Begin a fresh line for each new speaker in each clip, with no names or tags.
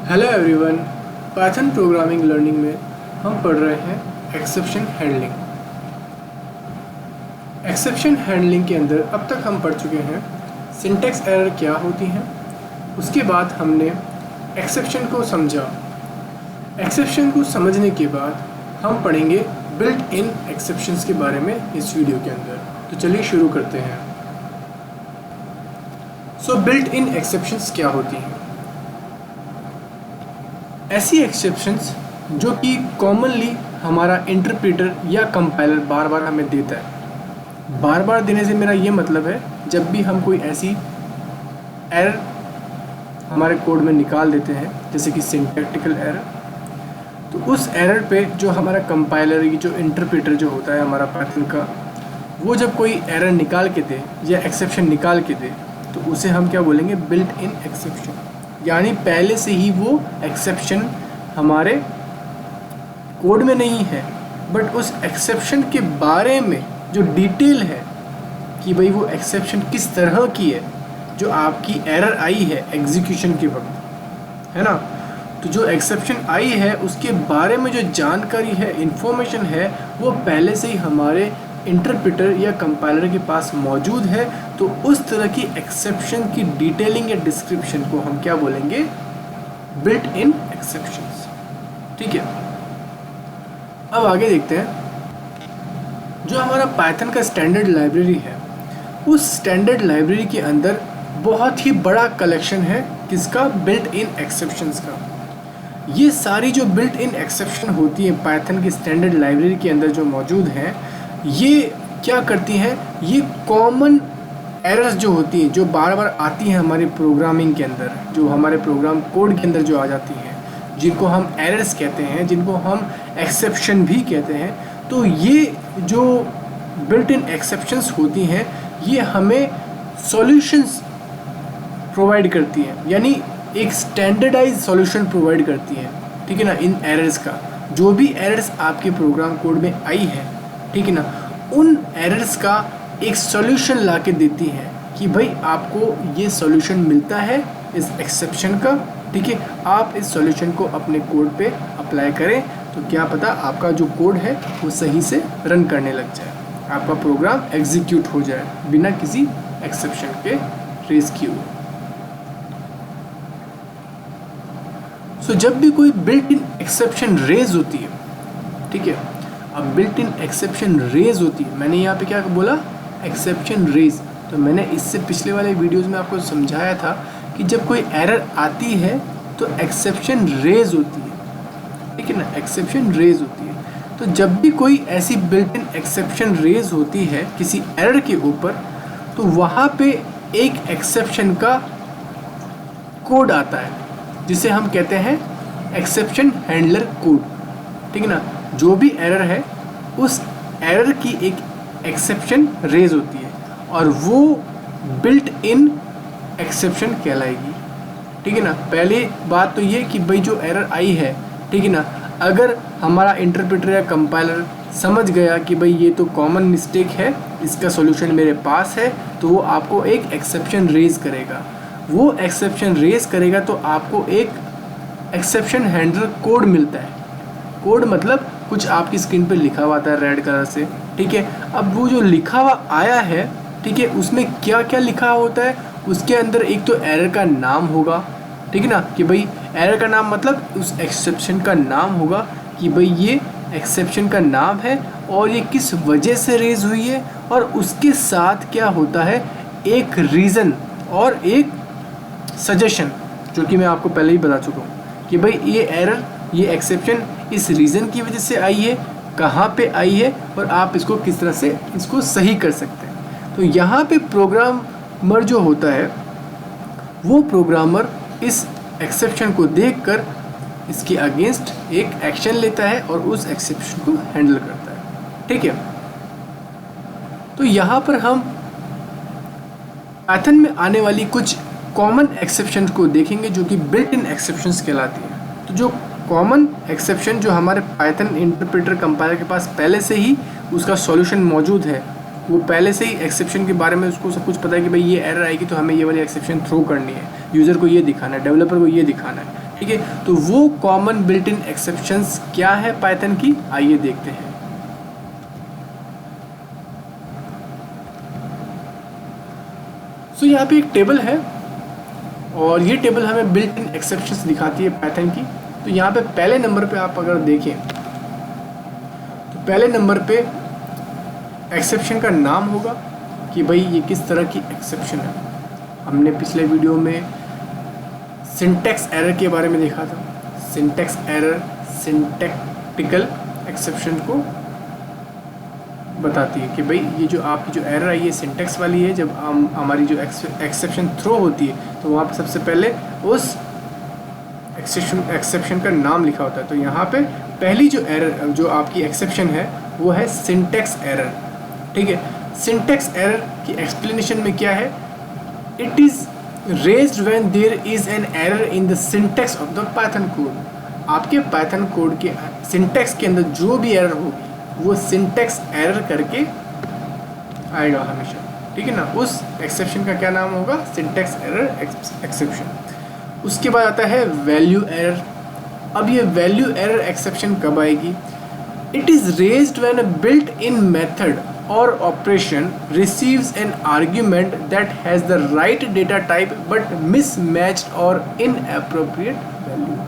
Hello everyone, Python programming learning में हम पढ़ रहे हैं एक्सेप्शन हैंडलिंग। एक्सेप्शन हैंडलिंग के अंदर अब तक हम पढ़ चुके हैं सिंटैक्स एरर क्या होती हैं। उसके बाद हमने एक्सेप्शन को समझा। एक्सेप्शन को समझने के बाद हम पढ़ेंगे बिल्ट इन एक्सेप्शंस के बारे में इस वीडियो के अंदर। तो चलिए शुरू करते हैं। सो बिल्ट इन एक्सेप्शंस क्या होती हैं? ऐसी एक्सेप्शंस जो कि कॉमनली हमारा इंटरप्रेटर या कंपाइलर बार बार हमें देता है। बार बार देने से मेरा ये मतलब है, जब भी हम कोई ऐसी एरर हमारे कोड में निकाल देते हैं, जैसे कि सिंटैक्टिकल एरर, तो उस एरर पे जो हमारा कंपाइलर की जो इंटरप्रेटर जो होता है हमारा पाइथन का, वो जब कोई एरर निकाल के दे या एक्सेप्शन निकाल के दे, तो उसे हम क्या बोलेंगे? Built in exception. यानी पहले से ही वो एक्सेप्शन हमारे कोड में नहीं है, बट उस एक्सेप्शन के बारे में जो डिटेल है कि भाई वो एक्सेप्शन किस तरह की है, जो आपकी एरर आई है एग्जीक्यूशन के वक्त, है ना। तो जो एक्सेप्शन आई है उसके बारे में जो जानकारी है, इंफॉर्मेशन है, वो पहले से ही हमारे इंटरप्रेटर या कंपाइलर के पास मौजूद है। तो उस तरह की एक्सेप्शन की डिटेलिंग या डिस्क्रिप्शन को हम क्या बोलेंगे? Built in exceptions. ठीक है, अब आगे देखते हैं। जो हमारा पाइथन का स्टैंडर्ड लाइब्रेरी है, उस स्टैंडर्ड लाइब्रेरी के अंदर बहुत ही बड़ा कलेक्शन है किसका? बिल्ट इन एक्सेप्शंस का। ये सारी जो बिल्ट इन एक्सेप्शन होती है पाइथन की स्टैंडर्ड लाइब्रेरी के अंदर जो मौजूद हैं, ये क्या करती हैं? ये कॉमन एरर्स जो होती हैं, जो बार बार आती हैं हमारे प्रोग्रामिंग के अंदर, जो हमारे प्रोग्राम कोड के अंदर जो आ जाती हैं, जिनको हम एरर्स कहते हैं, जिनको हम एक्सेप्शन भी कहते हैं। तो ये जो बिल्ट इन एक्सेप्शंस होती हैं, ये हमें सॉल्यूशंस प्रोवाइड करती हैं, यानी एक स्टैंडर्डाइज सॉल्यूशन प्रोवाइड करती हैं। ठीक है ना। इन एरर्स का, जो भी एरर्स आपके प्रोग्राम कोड में आई है, ठीक है ना, उन एरर्स का एक सॉल्यूशन ला के देती है कि भाई आपको ये सॉल्यूशन मिलता है इस एक्सेप्शन का। ठीक है, आप इस सॉल्यूशन को अपने कोड पे अप्लाई करें तो क्या पता आपका जो कोड है वो सही से रन करने लग जाए, आपका प्रोग्राम एग्जीक्यूट हो जाए बिना किसी एक्सेप्शन के रेज किए हुए। सो जब भी कोई बिल्ट इन एक्सेप्शन रेज होती है, ठीक है, अब बिल्ट इन एक्सेप्शन रेज होती है, मैंने यहाँ पे क्या बोला? Exception raise. तो मैंने इससे पिछले वाले वीडियोस में आपको समझाया था कि जब कोई एरर आती है तो एक्सेप्शन रेज होती है। ठीक है ना, एक्सेप्शन रेज होती है। तो जब भी कोई ऐसी बिल्ट इन एक्सेप्शन रेज होती है किसी एरर के ऊपर, तो वहाँ पे एक एक्सेप्शन का कोड आता है जिसे हम कहते हैं एक्सेप्शन हैंडलर कोड। ठीक है ना, जो भी एरर है उस एरर की एक एक्सेप्शन रेज होती है और वो बिल्ट इन एक्सेप्शन कहलाएगी। ठीक है ना। पहली बात तो ये कि भाई जो एरर आई है, ठीक है ना, अगर हमारा इंटरप्रेटर या कंपाइलर समझ गया कि भाई ये तो कॉमन मिस्टेक है, इसका सॉल्यूशन मेरे पास है, तो वो आपको एक एक्सेप्शन रेज करेगा। वो एक्सेप्शन रेज करेगा तो आपको एक एक्सेप्शन हैंडलर कोड मिलता है। कोड मतलब कुछ आपकी स्क्रीन पे लिखा हुआ आता है रेड कलर से। ठीक है, अब वो जो लिखा हुआ आया है, ठीक है, उसमें क्या क्या लिखा होता है? उसके अंदर एक तो एरर का नाम होगा, ठीक है ना, कि भाई एरर का नाम मतलब उस एक्सेप्शन का नाम होगा कि भाई ये एक्सेप्शन का नाम है और ये किस वजह से रेज हुई है, और उसके साथ क्या होता है? एक रीज़न और एक सजेशन, जो कि मैं आपको पहले ही बता चुका हूँ कि भाई ये एरर, ये एक्सेप्शन इस रीज़न की वजह से आई है, कहाँ पे आई है, और आप इसको किस तरह से इसको सही कर सकते हैं। तो यहाँ पे प्रोग्रामर जो होता है, वो प्रोग्रामर इस एक्सेप्शन को देखकर इसके अगेंस्ट एक एक्शन लेता है और उस एक्सेप्शन को हैंडल करता है। ठीक है, तो यहाँ पर हम पाइथन में आने वाली कुछ कॉमन एक्सेप्शन को देखेंगे जो कि बिल्ट इन एक्सेप्शंस कहलाती हैं। तो जो कॉमन एक्सेप्शन जो हमारे पाइथन इंटरप्रेटर कंपाइलर के पास पहले से ही उसका सॉल्यूशन मौजूद है, वो पहले से ही एक्सेप्शन के बारे में उसको सब कुछ पता है कि भाई ये एरर आएगी तो हमें ये वाली एक्सेप्शन थ्रो करनी है, यूज़र को ये दिखाना है, डेवलपर को ये दिखाना है। ठीक है। तो वो कॉमन बिल्ट इन एक्सेप्शंस क्या है पाइथन की, आइए देखते हैं। तो यहाँ पे एक टेबल है और ये टेबल हमें बिल्ट इन एक्सेप्शंस दिखाती है पाइथन की। तो यहाँ पे पहले नंबर पे आप अगर देखें तो पहले नंबर पे एक्सेप्शन का नाम होगा कि भाई ये किस तरह की एक्सेप्शन है। हमने पिछले वीडियो में सिंटैक्स एरर के बारे में देखा था। सिंटैक्स एरर सिंटैक्टिकल एक्सेप्शन को बताती है कि भाई ये जो आपकी जो एरर आई है सिंटैक्स वाली है। जब हमारी जो एक्सेप्शन थ्रो होती है तो वहाँ पे सबसे पहले उस एक्सेप्शन का नाम लिखा होता है। तो यहाँ पे पहली जो एरर जो आपकी एक्सेप्शन है वो है सिंटैक्स एरर, ठीक है। सिंटैक्स एरर की एक्सप्लेनेशन में क्या है, it is raised when there is an error in the syntax of the Python code. आपके पाइथन कोड के सिंटैक्स के अंदर जो भी एरर होगी वो सिंटैक्स एरर करके आएगा हमेशा, ठीक है ना। उस एक्सेप्शन का क्या नाम होगा, सिंटैक्स एरर एक्सेप्शन। उसके बाद आता है वैल्यू एरर। अब ये वैल्यू एरर एक्सेप्शन कब आएगी, it is raised when a built in method or operation receives an argument that has the right data type but mismatched or inappropriate value।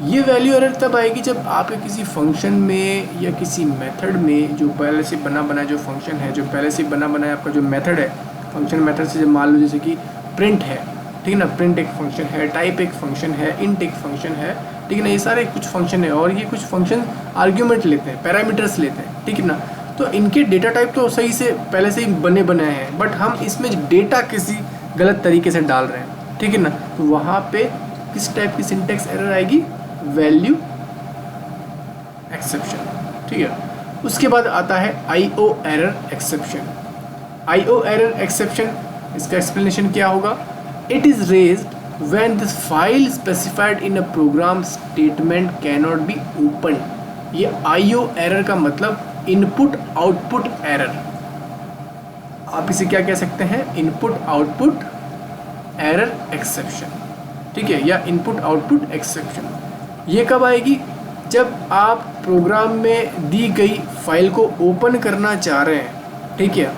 ये value error तब आएगी जब आप किसी फंक्शन में या किसी मेथड में जो पहले से बना बनाया जो फंक्शन है, जो पहले से बना बनाया आपका जो मेथड है, फंक्शन मेथड से जब मान लो जैसे कि प्रिंट है, ठीक है ना, प्रिंट एक फंक्शन है, टाइप एक फंक्शन है, इंट एक फंक्शन है, ठीक है ना, ये सारे कुछ फंक्शन है और ये कुछ फंक्शन आर्ग्यूमेंट लेते हैं, पैरामीटर्स लेते हैं, ठीक है ना। तो इनके डेटा टाइप तो सही से पहले से ही बने बनाए हैं बट हम इसमें डेटा किसी गलत तरीके से डाल रहे हैं, ठीक है ना। तो वहाँ पे किस टाइप की सिंटैक्स एरर आएगी, वैल्यू एक्सेप्शन, ठीक है। उसके बाद आता है IO error exception. IO error exception इसका एक्सप्लेनेशन क्या होगा, it is raised when this file specified in a program statement cannot be open. ये IO एरर का मतलब इनपुट आउटपुट एरर। आप इसे क्या कह सकते हैं, इनपुट आउटपुट एरर एक्सेप्शन, ठीक है, या इनपुट आउटपुट एक्सेप्शन। ये कब आएगी, जब आप प्रोग्राम में दी गई फाइल को ओपन करना चाह रहे हैं, ठीक है,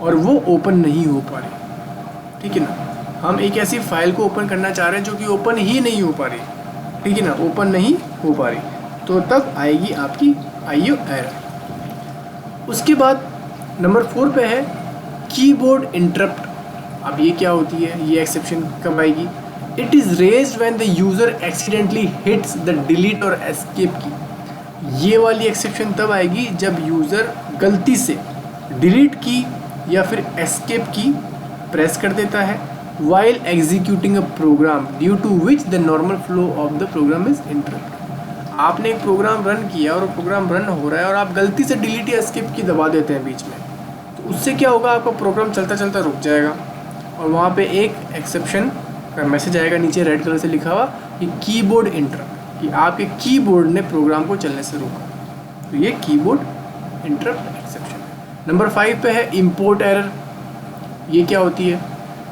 और वो ओपन नहीं हो पा रही, ठीक है ना। हम एक ऐसी फाइल को ओपन करना चाह रहे हैं जो कि ओपन ही नहीं हो पा रही, ठीक है ना, ओपन नहीं हो पा रही, तो तब आएगी आपकी IO एरर। उसके बाद नंबर 4 पे है कीबोर्ड इंटरप्ट। अब ये क्या होती है, ये एक्सेप्शन कब आएगी, it is raised when the user accidentally hits the delete और एस्केप की। ये वाली एक्सेप्शन तब आएगी जब यूज़र गलती से डिलीट की या फिर एस्केप की प्रेस कर देता है while executing a program due to which the normal flow of the program is interrupted। आपने एक प्रोग्राम रन किया और प्रोग्राम रन हो रहा है और आप गलती से डिलीट या एस्केप की दबा देते हैं बीच में, तो उससे क्या होगा, आपका प्रोग्राम चलता चलता रुक जाएगा और वहाँ पे एक एक्सेप्शन का मैसेज आएगा नीचे रेड कलर से लिखा हुआ कि कीबोर्ड इंटरप्ट, कि आपके कीबोर्ड ने प्रोग्राम को चलने से रोका। तो ये कीबोर्ड इंटरप्ट एक्सेप्शन है। नंबर 5 पे है इम्पोर्ट एरर। ये क्या होती है,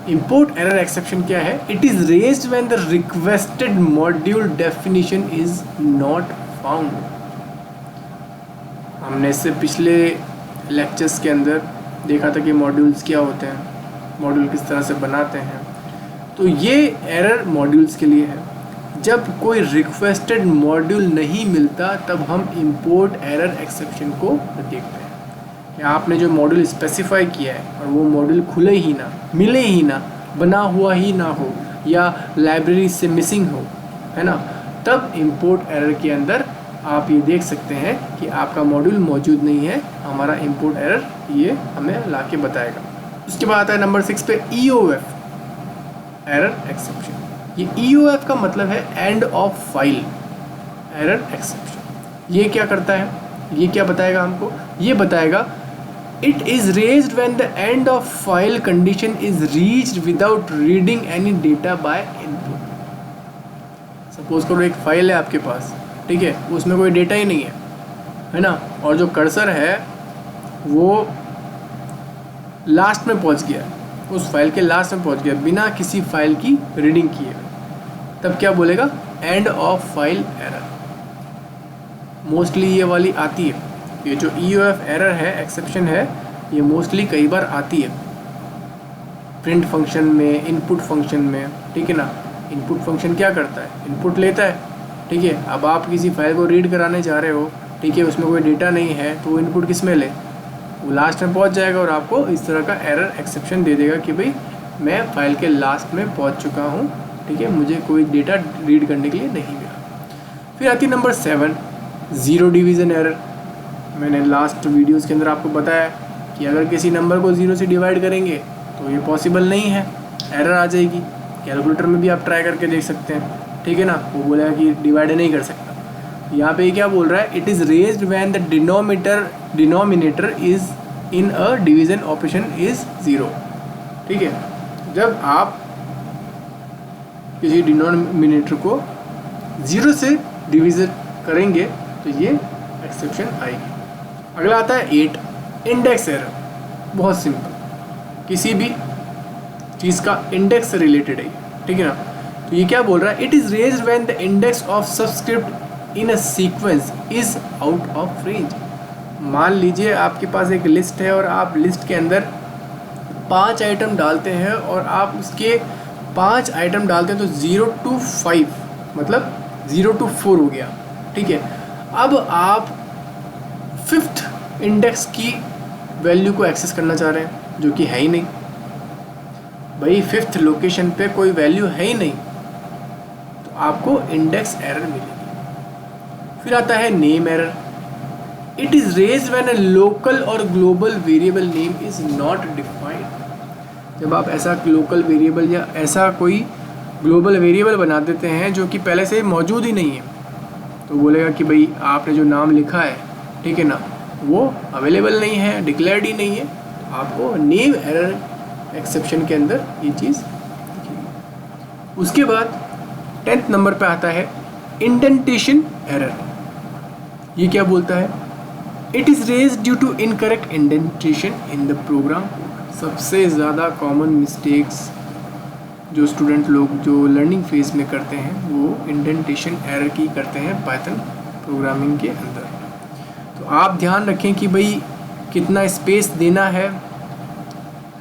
इम्पोर्ट एरर एक्सेप्शन क्या है, it is raised when the requested module definition is not found. हमने इससे पिछले लेक्चर्स के अंदर देखा था कि मॉड्यूल्स क्या होते हैं, मॉड्यूल किस तरह से बनाते हैं। तो ये एरर मॉड्यूल्स के लिए है। जब कोई रिक्वेस्टेड मॉड्यूल नहीं मिलता तब हम इम्पोर्ट एरर एक्सेप्शन को देखते हैं कि आपने जो मॉड्यूल स्पेसिफाई किया है और वो मॉड्यूल खुले ही ना, मिले ही ना, बना हुआ ही ना हो या लाइब्रेरी से मिसिंग हो, है ना, तब इम्पोर्ट एरर के अंदर आप ये देख सकते हैं कि आपका मॉड्यूल मौजूद नहीं है, हमारा इम्पोर्ट एरर ये हमें ला के बताएगा। उसके बाद आता है नंबर 6 पे EOF एरर एक्सेप्शन। ये EOF का मतलब है end of file error exception. ये क्या करता है, ये क्या बताएगा हमको, ये बताएगा it is raised when the end of file condition is reached without reading any data by input. Suppose करो एक फाइल है आपके पास, ठीक है, उसमें कोई डेटा ही नहीं है ना, और जो कर्सर है वो लास्ट में पहुंच गया, उस फाइल के लास्ट में पहुंच गया बिना किसी फाइल की रीडिंग किए, तब क्या बोलेगा, end of file error. Mostly ये वाली आती है, ये जो EOF एरर है, एक्सेप्शन है, ये मोस्टली कई बार आती है प्रिंट फंक्शन में, इनपुट फंक्शन में, ठीक है ना। इनपुट फंक्शन क्या करता है, इनपुट लेता है, ठीक है। अब आप किसी फाइल को रीड कराने जा रहे हो, ठीक है, उसमें कोई डेटा नहीं है, तो वो इनपुट किस में ले, वो लास्ट में पहुंच जाएगा और आपको इस तरह का एरर एक्सेप्शन दे देगा कि भाई मैं फाइल के लास्ट में पहुंच चुका हूं, ठीक है, मुझे कोई डेटा रीड करने के लिए नहीं मिला। फिर आती है नंबर 7, ज़ीरो डिवीज़न एरर। मैंने लास्ट वीडियोज़ के अंदर आपको बताया कि अगर किसी नंबर को 0 से डिवाइड करेंगे तो ये पॉसिबल नहीं है, एरर आ जाएगी। कैलकुलेटर में भी आप ट्राई करके देख सकते हैं, ठीक है ना, वो बोलेगा कि डिवाइड नहीं कर सकता। यहाँ पे क्या बोल रहा है, it is raised when the denominator is in a division operation is 0, ठीक है। जब आप किसी डिनोमिनेटर को 0 से डिवीज़न करेंगे तो ये एक्सेप्शन आएगी। अगला आता है 8, इंडेक्स एरर। बहुत सिंपल, किसी भी चीज़ का इंडेक्स से रिलेटेड है, ठीक है ना। तो ये क्या बोल रहा है, it is raised when the index of subscript in a sequence is out of range. मान लीजिए आपके पास एक लिस्ट है और आप लिस्ट के अंदर 5 आइटम डालते हैं और आप उसके 5 आइटम डालते हैं तो 0 to 5 मतलब 0 to 4 हो गया, ठीक है। अब आप 5th इंडेक्स की वैल्यू को एक्सेस करना चाह रहे हैं, जो कि है ही नहीं भाई, 5th लोकेशन पे कोई वैल्यू है ही नहीं, तो आपको इंडेक्स एरर मिलेगी। फिर आता है name error. It is raised when a local or global variable name is not defined. जब आप ऐसा लोकल वेरिएबल या ऐसा कोई ग्लोबल वेरिएबल बना देते हैं जो कि पहले से मौजूद ही नहीं है, तो बोलेगा कि भाई आपने जो नाम लिखा है, ठीक है ना, वो अवेलेबल नहीं है, डिक्लेयर्ड ही नहीं है, तो आपको नेम एरर एक्सेप्शन के अंदर ये चीज़ दिखेगी। उसके बाद 10th नंबर पे आता है इंडेंटेशन एरर। ये क्या बोलता है, it is raised due to incorrect indentation in the program. सबसे ज़्यादा कॉमन मिस्टेक्स जो स्टूडेंट लोग जो लर्निंग फेज़ में करते हैं वो इंडेंटेशन एरर की करते हैं पाइथन प्रोग्रामिंग के अंदर। तो आप ध्यान रखें कि भाई कितना स्पेस देना है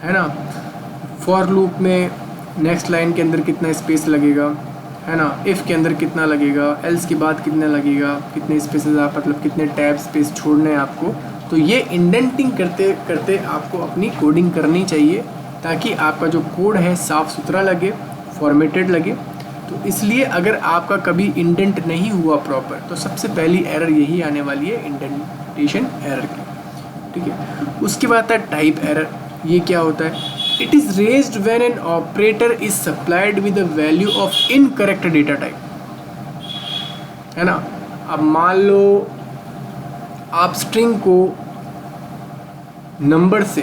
ना। फॉर लूप में नेक्स्ट लाइन के अंदर कितना स्पेस लगेगा, है ना, इफ़ के अंदर कितना लगेगा, एल्स के बाद कितना लगेगा, कितने स्पेसेस आप मतलब कितने टैब स्पेस छोड़ने हैं आपको। तो ये इंडेंटिंग करते करते आपको अपनी कोडिंग करनी चाहिए ताकि आपका जो कोड है साफ़ सुथरा लगे, फॉर्मेटेड लगे। तो इसलिए अगर आपका कभी इंडेंट नहीं हुआ प्रॉपर तो सबसे पहली एरर यही आने वाली है, इंडेंटेशन एरर की, ठीक है। उसके बाद आता है टाइप एरर। ये क्या होता है, it is raised when an operator is supplied with the value of incorrect data type, है ना। अब मान लो आप स्ट्रिंग को नंबर से,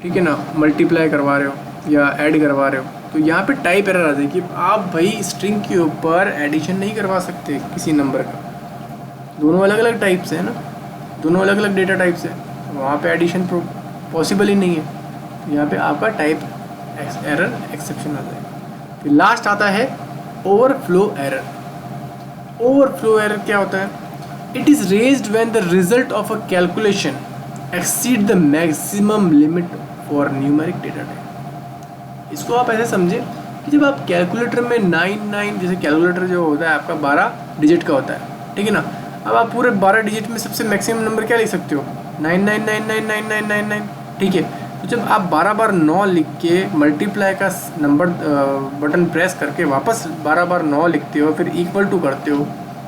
ठीक है ना, मल्टीप्लाई करवा रहे हो या ऐड करवा रहे हो, तो यहाँ पे टाइप एरर आ जाएगी। आप भाई स्ट्रिंग के ऊपर एडिशन नहीं करवा सकते किसी नंबर का, दोनों अलग अलग टाइप से है ना, दोनों अलग अलग डेटा टाइप से, वहाँ पे एडिशन पॉसिबल ही नहीं है। तो यहाँ पे आपका टाइप एरर एक्सेप्शन आ जाएगा। फिर लास्ट आता है ओवरफ्लो एरर। ओवरफ्लो एरर क्या होता है, it is raised when the result of a calculation exceed the maximum limit for numeric data type. इसको आप ऐसे समझें कि जब आप कैलकुलेटर में 99, जैसे कैलकुलेटर जो होता है आपका 12 डिजिट का होता है, ठीक है ना। अब आप पूरे 12 डिजिट में सबसे मैक्सिमम नंबर क्या लिख सकते हो, 99999999, ठीक है। तो जब आप 12 बार 9 लिख के मल्टीप्लाई का नंबर बटन प्रेस करके वापस 12 बार 9 लिखते हो, फिर इक्वल टू करते हो,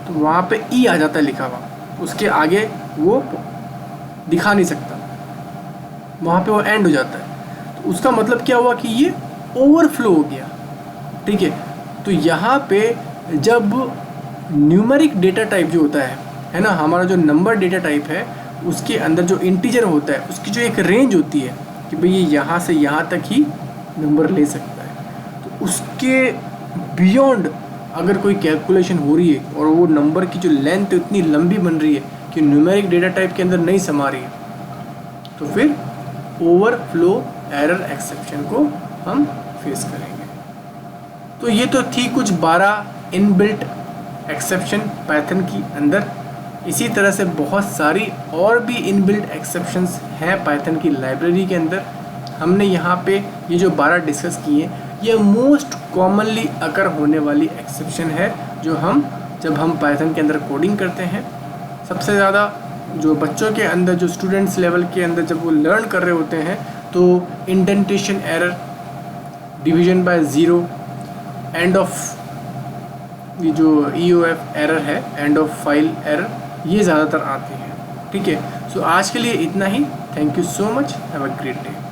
तो वहाँ पे ई आ जाता है लिखा हुआ, उसके आगे वो दिखा नहीं सकता, वहाँ पे वो एंड हो जाता है। तो उसका मतलब क्या हुआ कि ये ओवरफ्लो हो गया, ठीक है। तो यहाँ पे जब न्यूमेरिक डेटा टाइप जो होता है ना, हमारा जो नंबर डेटा टाइप है उसके अंदर जो इंटीजर होता है उसकी जो एक रेंज होती है कि भाई ये यहाँ से यहाँ तक ही नंबर ले सकता है, तो उसके बियॉन्ड अगर कोई कैलकुलेशन हो रही है और वो नंबर की जो लेंथ इतनी लंबी बन रही है कि न्यूमेरिक डेटा टाइप के अंदर नहीं समा रही है, तो फिर ओवरफ्लो एरर एक्सेप्शन को हम फेस करेंगे। तो ये तो थी कुछ 12 इनबिल्ट एक्सेप्शन पाइथन की अंदर। इसी तरह से बहुत सारी और भी इनबिल्ट एक्सेप्शंस हैं पाइथन की लाइब्रेरी के अंदर। हमने यहाँ पे ये जो 12 डिस्कस किए, ये मोस्ट कॉमनली अकर होने वाली एक्सेप्शन है जो जब हम पाइथन के अंदर कोडिंग करते हैं। सबसे ज़्यादा जो बच्चों के अंदर, जो स्टूडेंट्स लेवल के अंदर जब वो लर्न कर रहे होते हैं, तो indentation error, division by zero, end of ये जो EOF एरर है, एंड ऑफ फाइल एरर, ये ज़्यादातर आते हैं। ठीक है, सो आज के लिए इतना ही। Thank you so much, have a great day.